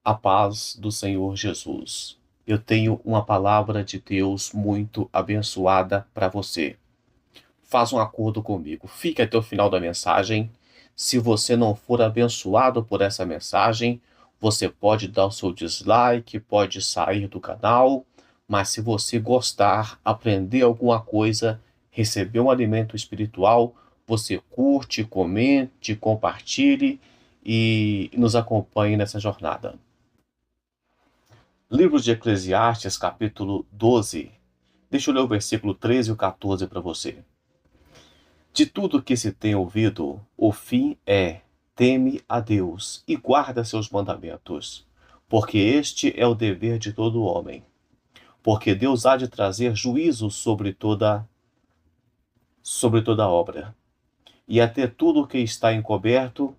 A paz do Senhor Jesus. Eu tenho uma palavra de Deus muito abençoada para você. Faz um acordo comigo. Fique até o final da mensagem. Se você não for abençoado por essa mensagem, você pode dar o seu dislike, pode sair do canal, mas se você gostar, aprender alguma coisa, receber um alimento espiritual, você curte, comente, compartilhe e nos acompanhe nessa jornada. Livro de Eclesiastes, capítulo 12. Deixa eu ler o versículo 13 e o 14 para você. De tudo que se tem ouvido, o fim é: teme a Deus e guarda seus mandamentos, porque este é o dever de todo homem. Porque Deus há de trazer juízo sobre toda obra, e até tudo o que está encoberto,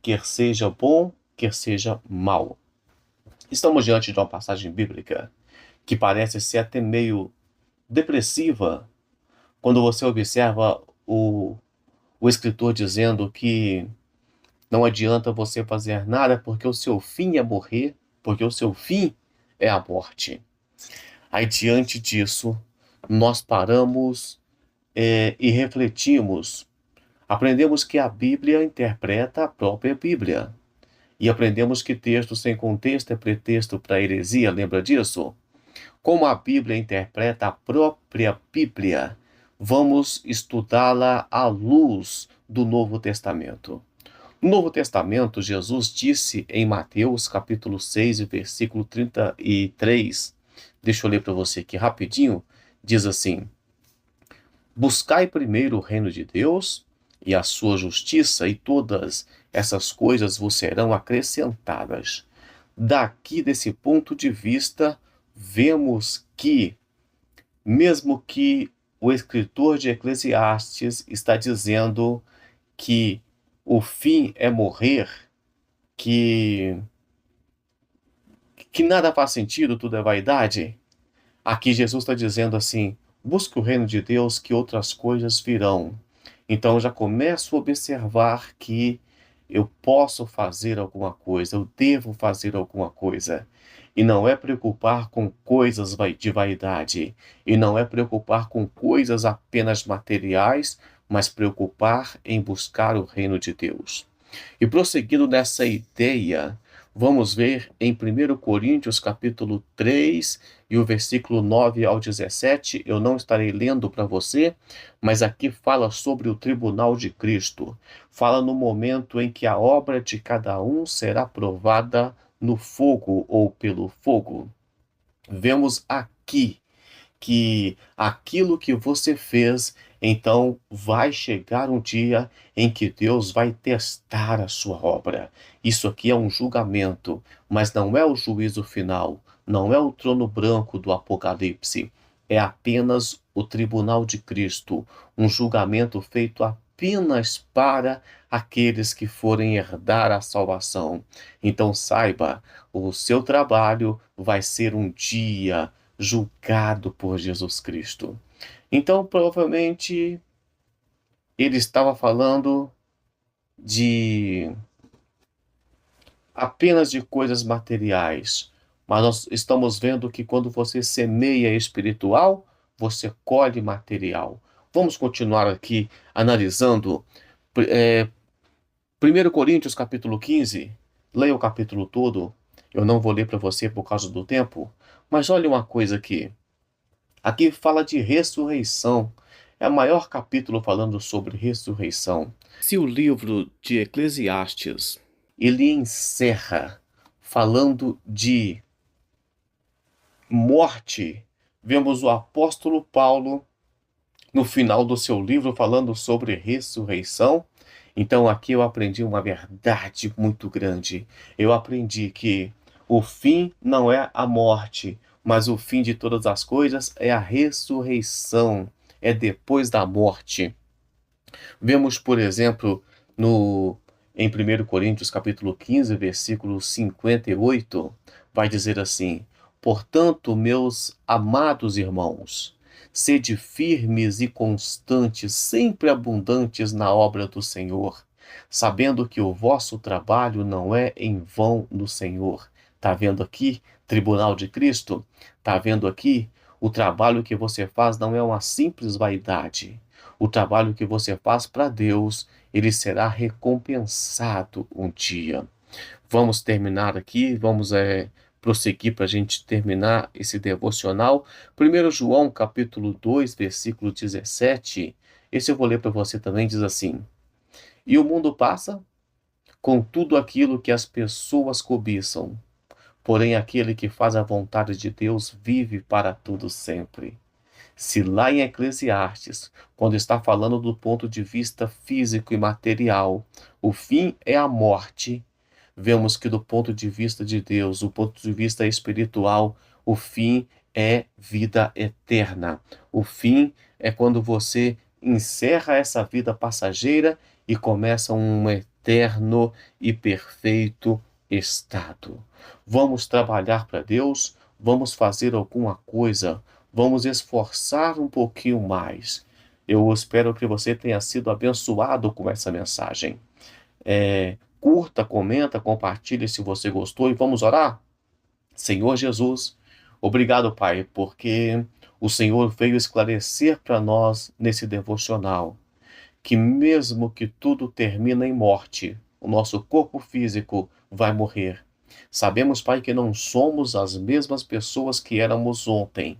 quer seja bom, quer seja mal. Estamos diante de uma passagem bíblica que parece ser até meio depressiva quando você observa o escritor dizendo que não adianta você fazer nada porque o seu fim é morrer, porque o seu fim é a morte. Aí, diante disso, nós paramos e refletimos. Aprendemos que a Bíblia interpreta a própria Bíblia. E aprendemos que texto sem contexto é pretexto para heresia, lembra disso? Como a Bíblia interpreta a própria Bíblia, vamos estudá-la à luz do Novo Testamento. No Novo Testamento, Jesus disse em Mateus capítulo 6, versículo 33, deixa eu ler para você aqui rapidinho, diz assim: buscai primeiro o reino de Deus e a sua justiça, e todas essas coisas vos serão acrescentadas. Daqui, desse ponto de vista, vemos que, mesmo que o escritor de Eclesiastes está dizendo que o fim é morrer, que, que nada faz sentido, tudo é vaidade, aqui Jesus está dizendo assim: busque o reino de Deus que outras coisas virão. Então eu já começo a observar que eu posso fazer alguma coisa, eu devo fazer alguma coisa. E não é preocupar com coisas de vaidade, e não é preocupar com coisas apenas materiais, mas preocupar em buscar o reino de Deus. E prosseguindo nessa ideia, vamos ver em 1 Coríntios capítulo 3 e o versículo 9 ao 17. Eu não estarei lendo para você, mas aqui fala sobre o tribunal de Cristo. Fala no momento em que a obra de cada um será provada no fogo ou pelo fogo. Vemos aqui que aquilo que você fez, então vai chegar um dia em que Deus vai testar a sua obra. Isso aqui é um julgamento, mas não é o juízo final, não é o trono branco do Apocalipse, é apenas o tribunal de Cristo, um julgamento feito apenas para aqueles que forem herdar a salvação. Então saiba, o seu trabalho vai ser um dia julgado por Jesus Cristo. Então, provavelmente, ele estava falando de apenas de coisas materiais, mas nós estamos vendo que quando você semeia espiritual, você colhe material. Vamos continuar aqui analisando 1 Coríntios capítulo 15. Leia o capítulo todo. Eu não vou ler para você por causa do tempo, mas olha uma coisa aqui. Aqui fala de ressurreição. É o maior capítulo falando sobre ressurreição. Se o livro de Eclesiastes, ele encerra falando de morte, vemos o apóstolo Paulo no final do seu livro falando sobre ressurreição. Então aqui eu aprendi uma verdade muito grande. Eu aprendi que o fim não é a morte, mas o fim de todas as coisas é a ressurreição, é depois da morte. Vemos, por exemplo, no em 1 Coríntios capítulo 15, versículo 58, vai dizer assim: portanto, meus amados irmãos, sede firmes e constantes, sempre abundantes na obra do Senhor, sabendo que o vosso trabalho não é em vão no Senhor. Está vendo aqui, tribunal de Cristo? Está vendo aqui? O trabalho que você faz não é uma simples vaidade. O trabalho que você faz para Deus, ele será recompensado um dia. Vamos terminar aqui, vamos prosseguir para a gente terminar esse devocional. 1 João, capítulo 2, versículo 17. Esse eu vou ler para você também, diz assim: E o mundo passa com tudo aquilo que as pessoas cobiçam. Porém, aquele que faz a vontade de Deus vive para tudo sempre. Se lá em Eclesiastes, quando está falando do ponto de vista físico e material, o fim é a morte, vemos que do ponto de vista de Deus, do ponto de vista espiritual, o fim é vida eterna. O fim é quando você encerra essa vida passageira e começa um eterno e perfeito estado. Vamos trabalhar para Deus, vamos fazer alguma coisa, vamos esforçar um pouquinho mais. Eu espero que você tenha sido abençoado com essa mensagem. Curta, comenta, compartilhe se você gostou e vamos orar? Senhor Jesus, obrigado, Pai, porque o Senhor veio esclarecer para nós nesse devocional que mesmo que tudo termina em morte, o nosso corpo físico vai morrer. Sabemos, Pai, que não somos as mesmas pessoas que éramos ontem.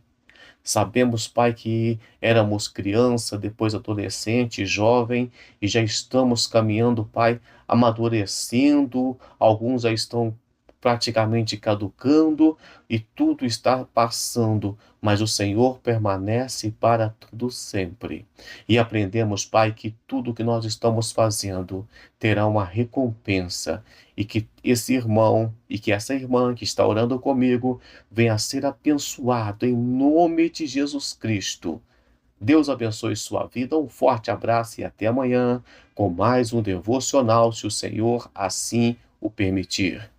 Sabemos, Pai, que éramos criança, depois adolescente, jovem, e já estamos caminhando, Pai, amadurecendo, alguns já estão praticamente caducando e tudo está passando, mas o Senhor permanece para tudo sempre. E aprendemos, Pai, que tudo que nós estamos fazendo terá uma recompensa e que esse irmão e que essa irmã que está orando comigo venha a ser abençoado em nome de Jesus Cristo. Deus abençoe sua vida, um forte abraço e até amanhã com mais um devocional, se o Senhor assim o permitir.